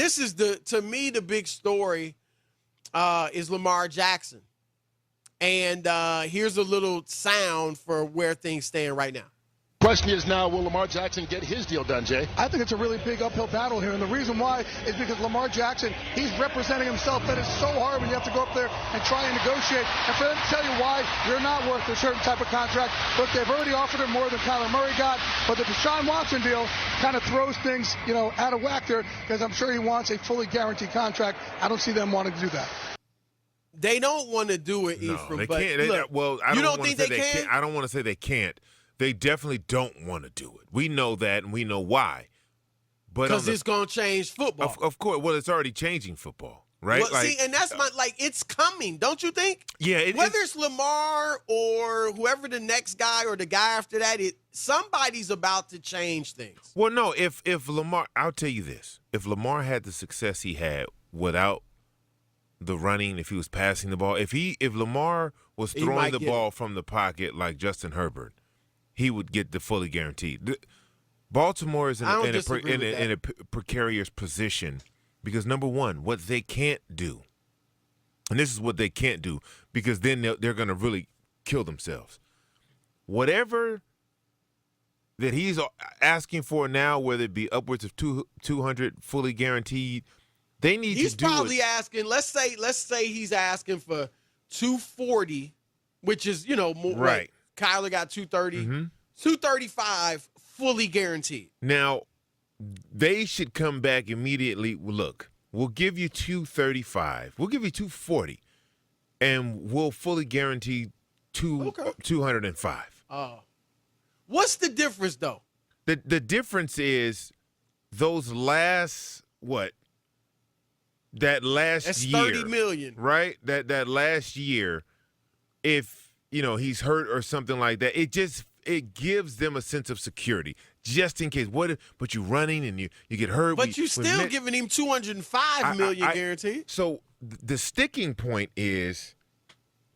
this is to me, the big story is Lamar Jackson. And here's a little sound for where things stand right now. Question is now, will Lamar Jackson get his deal done, Jay? I think it's a really big uphill battle here, and the reason why is because Lamar Jackson, he's representing himself. That is so hard when you have to go up there and try and negotiate. And for them to tell you why you're not worth a certain type of contract, look, they've already offered him more than Kyler Murray got, but the Deshaun Watson deal kind of throws things, out of whack there, because I'm sure he wants a fully guaranteed contract. I don't see them wanting to do that. They don't want to do it, Ephraim. No, they but can't. Look, I you don't don't think they can? I don't want to say they can't. They definitely don't want to do it. We know that, and we know why. Because it's going to change football. Of course. Well, it's already changing football, right? Well, see, and that's it's coming, don't you think? Yeah. Whether it's Lamar or whoever the next guy or the guy after that, somebody's about to change things. Well, no, if Lamar, I'll tell you this. If Lamar had the success he had without the running, if he was passing the ball, if Lamar was throwing the ball from the pocket like Justin Herbert, he would get the fully guaranteed. Baltimore is in a precarious position because, number one, what they can't do, and this is what they can't do, because then they're going to really kill themselves. Whatever that he's asking for now, whether it be upwards of 200 fully guaranteed, they need to do it. He's probably asking, let's say he's asking for 240, which is, more, right. Kyler got 230, 235 fully guaranteed. Now, they should come back immediately. Look, we'll give you 235. We'll give you 240, and we'll fully guarantee 205. What's the difference, though? The difference is those last, that last That's year. $30 million. Right? That last year, if he's hurt or something like that, it gives them a sense of security, just in case. But you're running and you get hurt. But you still giving him $205 million guaranteed. So the sticking point is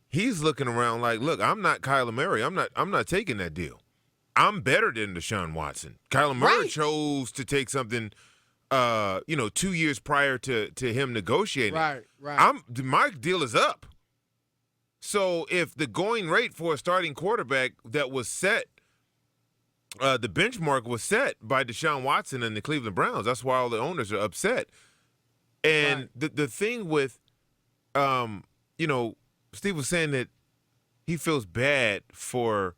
he's looking around like, look, I'm not Kyler Murray. I'm not taking that deal. I'm better than Deshaun Watson. Kyler Murray chose to take something 2 years prior to him negotiating. Right. My deal is up. So if the going rate for a starting quarterback that was set, the benchmark was set by Deshaun Watson and the Cleveland Browns, that's why all the owners are upset. And the thing with, Steve was saying that he feels bad for,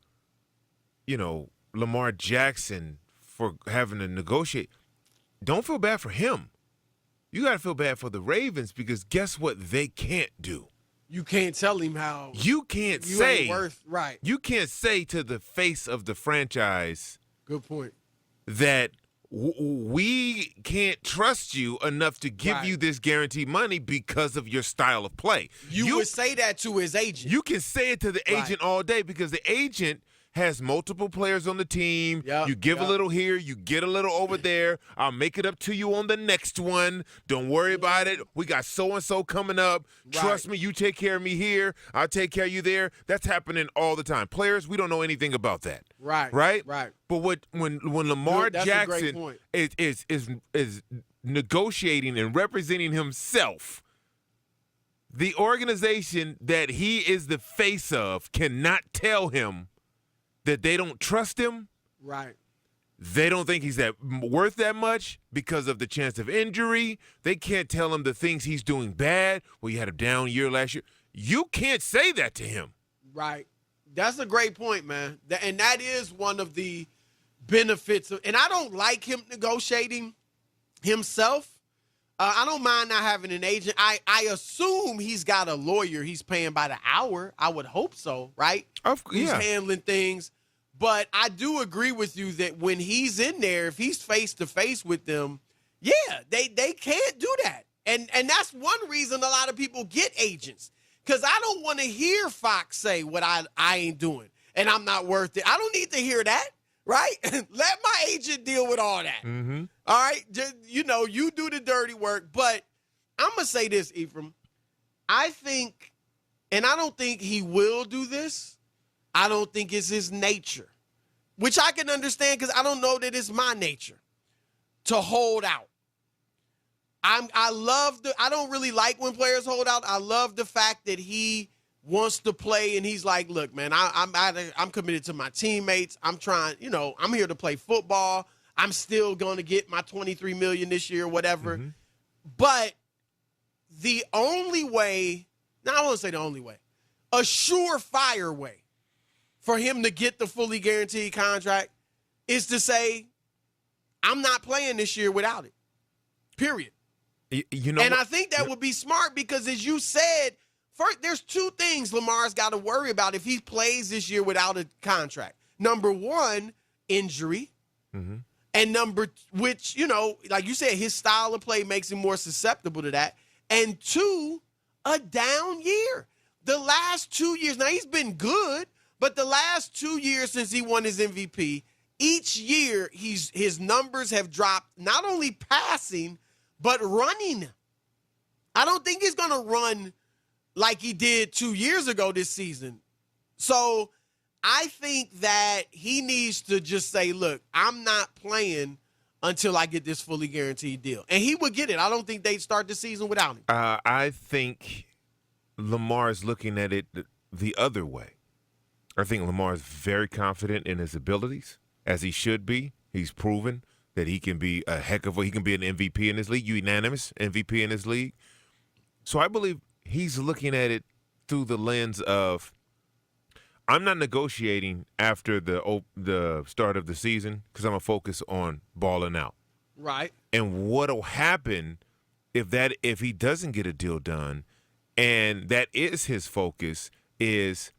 Lamar Jackson for having to negotiate. Don't feel bad for him. You got to feel bad for the Ravens, because guess what they can't do? You can't tell him how. You can't say. Ain't worth, right. You can't say to the face of the franchise. Good point. That we can't trust you enough to give you this guaranteed money because of your style of play. You would say that to his agent. You can say it to the agent all day, because the agent has multiple players on the team. You give a little here, you get a little over there. I'll make it up to you on the next one. Don't worry about it. We got so-and-so coming up. Trust me, you take care of me here. I'll take care of you there. That's happening all the time. Players, we don't know anything about that. Right? But when Lamar Jackson is negotiating and representing himself, the organization that he is the face of cannot tell him that they don't trust him. Right. They don't think he's worth that much because of the chance of injury. They can't tell him the things he's doing bad. Well, you had a down year last year. You can't say that to him. Right. That's a great point, man. And that is one of the benefits and I don't like him negotiating himself. I don't mind not having an agent. I assume he's got a lawyer he's paying by the hour. I would hope so, right? Who's handling things. But I do agree with you that when he's in there, if he's face-to-face with them, they can't do that. And that's one reason a lot of people get agents, because I don't want to hear Fox say what I ain't doing and I'm not worth it. I don't need to hear that. Right? Let my agent deal with all that. Mm-hmm. All right? Just, you do the dirty work. But I'm going to say this, Ephraim. I think, and I don't think he will do this. I don't think it's his nature, which I can understand, because I don't know that it's my nature to hold out. I don't really like when players hold out. I love the fact that he wants to play and he's like, look, man, I'm committed to my teammates. I'm trying, I'm here to play football. I'm still going to get my $23 million this year, whatever. Mm-hmm. But the only way, now I won't say the only way, a surefire way for him to get the fully guaranteed contract is to say, I'm not playing this year without it. Period. And I think that would be smart because, as you said, first, there's two things Lamar's got to worry about if he plays this year without a contract. Number one, injury. Mm-hmm. And which, like you said, his style of play makes him more susceptible to that. And two, a down year. The last 2 years, now he's been good, but the last 2 years since he won his MVP, each year his numbers have dropped, not only passing, but running. I don't think he's going to run like he did 2 years ago this season. So I think that he needs to just say, look, I'm not playing until I get this fully guaranteed deal. And he would get it. I don't think they'd start the season without him. I think Lamar is looking at it the other way. I think Lamar is very confident in his abilities, as he should be. He's proven that he can be he can be an MVP in this league, unanimous MVP in this league. So I believe he's looking at it through the lens of, I'm not negotiating after the start of the season because I'm going to focus on balling out. Right. And what'll happen if he doesn't get a deal done, and that is his focus, is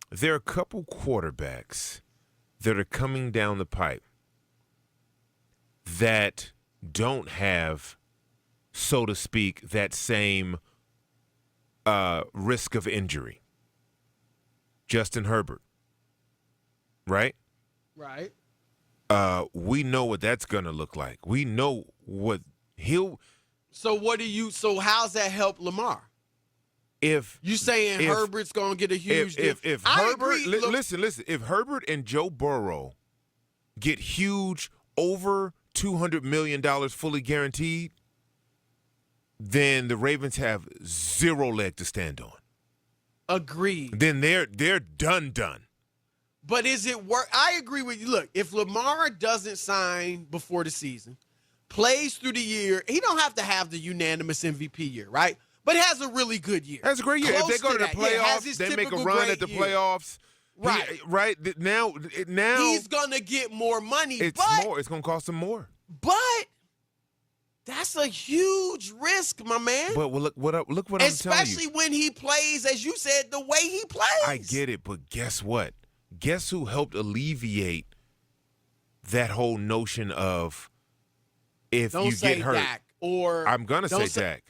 there are a couple quarterbacks that are coming down the pipe that don't have, so to speak, that same risk of injury. Justin Herbert, right? Right. We know what that's going to look like. We know what he'll. So how's that help Lamar? If you saying Herbert's going to get a huge deal? If Herbert, listen, if Herbert and Joe Burrow get huge, over $200 million fully guaranteed, then the Ravens have zero leg to stand on. Agreed. Then they're done. But is it work? I agree with you. Look, if Lamar doesn't sign before the season, plays through the year, he don't have to have the unanimous MVP year, right? But has a really good year. That's a great year. Close if they go to the playoffs, they make a run at the playoffs. Right. Right. Now he's gonna get more money. It's more. It's gonna cost him more. But that's a huge risk, my man. But look what I'm telling you. Especially when he plays, as you said, the way he plays. I get it, but guess what? Guess who helped alleviate that whole notion of if don't you say get hurt? Dak, or I'm gonna say Dak.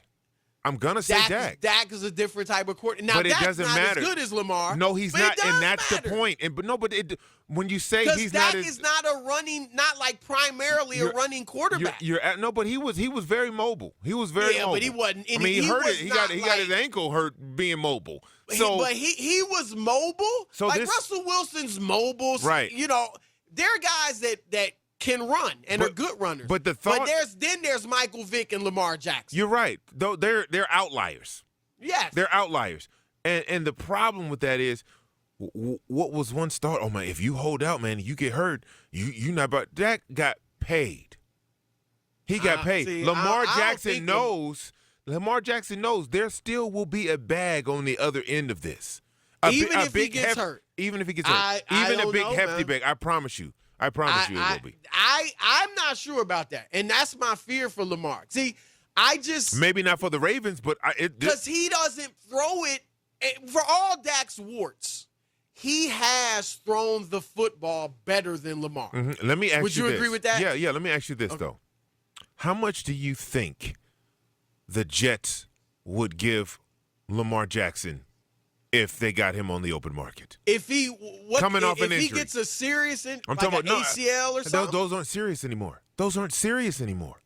I'm gonna say Dak. Dak is a different type of quarterback. Now, but it Dak's doesn't not matter. as good as Lamar. No, he's not, and that's matter. the point. When you say he's Dak not as, is not not like primarily a running quarterback. But he was very mobile. He was very mobile. But he wasn't. I mean, he hurt it. He got his ankle hurt being mobile. So, but he was mobile. So like Russell Wilson's mobile. Right. There are guys that can run and are good runners. But there's Michael Vick and Lamar Jackson. You're right. Though they're outliers. Yes. They're outliers. And the problem with that is, what was once thought, oh man, if you hold out, man, you get hurt, you not about. Dak got paid. He got paid. Lamar Jackson knows there still will be a bag on the other end of this. Even if he gets hurt. Even if he gets hurt. Even a big hefty bag. I promise you. It will be. I'm not sure about that. And that's my fear for Lamar. See, maybe not for the Ravens, but because he doesn't throw it for all Dak's warts. He has thrown the football better than Lamar. Mm-hmm. Let me ask you this. Would you agree with that? Yeah. Let me ask you this though. How much do you think the Jets would give Lamar Jackson if they got him on the open market? If he injury, gets a serious I'm talking about ACL or something. Those aren't serious anymore.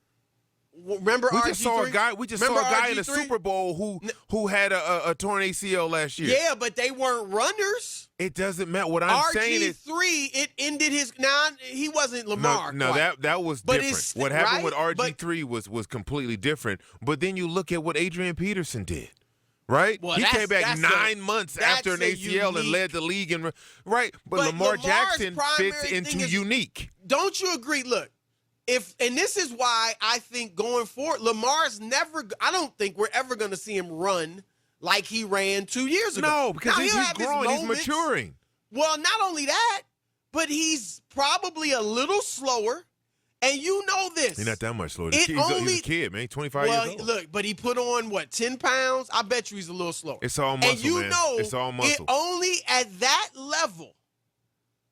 Remember we RG3? just saw a guy. We just saw a guy in the RG3? Super Bowl who had a torn ACL last year. Yeah, but they weren't runners. It doesn't matter. What I'm saying is RG3, it ended his. Now he wasn't Lamar. No, that was But different. What happened with right? RG3 was completely different. But then you look at what Adrian Peterson did. Right? Well, he came back 9 months after an ACL and led the league. Right? But Lamar Lamar's Jackson fits primary into thing is, unique. Don't you agree? Look, and this is why I think going forward, Lamar's never. I don't think we're ever going to see him run like he ran 2 years ago. No, because now, he's growing. He's maturing. Well, not only that, but he's probably a little slower. And you know this. He's not that much slower. He's a kid, man. 25 years old. Look, but he put on, 10 pounds? I bet you he's a little slower. It's all muscle, and you man. know, It's all muscle. Only at that level,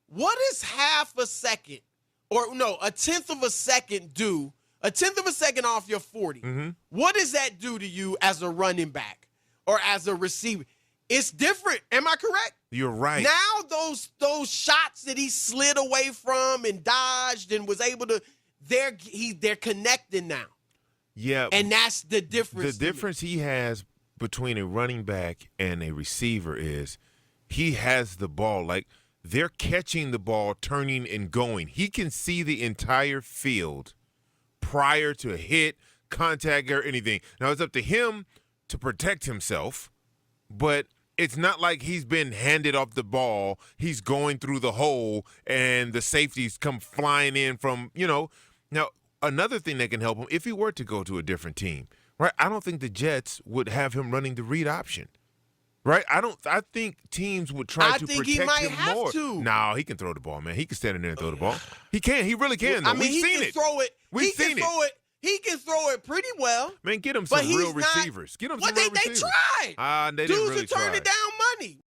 what is half a second, or no, a tenth of a second do, a tenth of a second off your 40? Mm-hmm. What does that do to you as a running back or as a receiver? It's different. Am I correct? You're right. Now those shots that he slid away from and dodged and was able to, they're connecting now. Yeah. And that's the difference. The difference he has between a running back and a receiver is he has the ball. Like, they're catching the ball, turning and going. He can see the entire field prior to a hit, contact, or anything. Now, it's up to him to protect himself, but it's not like he's been handed off the ball. He's going through the hole, and the safeties come flying in from, Now, another thing that can help him, if he were to go to a different team, right, I don't think the Jets would have him running the read option. Right? I think teams would try to protect him more. I think he might have to. No, he can throw the ball, man. He can stand in there and throw the ball. He can. He really can, though. I mean, We've seen it. Throw it. We've seen it. He can throw it pretty well. Man, get him some real receivers. Get him some real receivers. They tried. They Dudes didn't really are turning try. down money.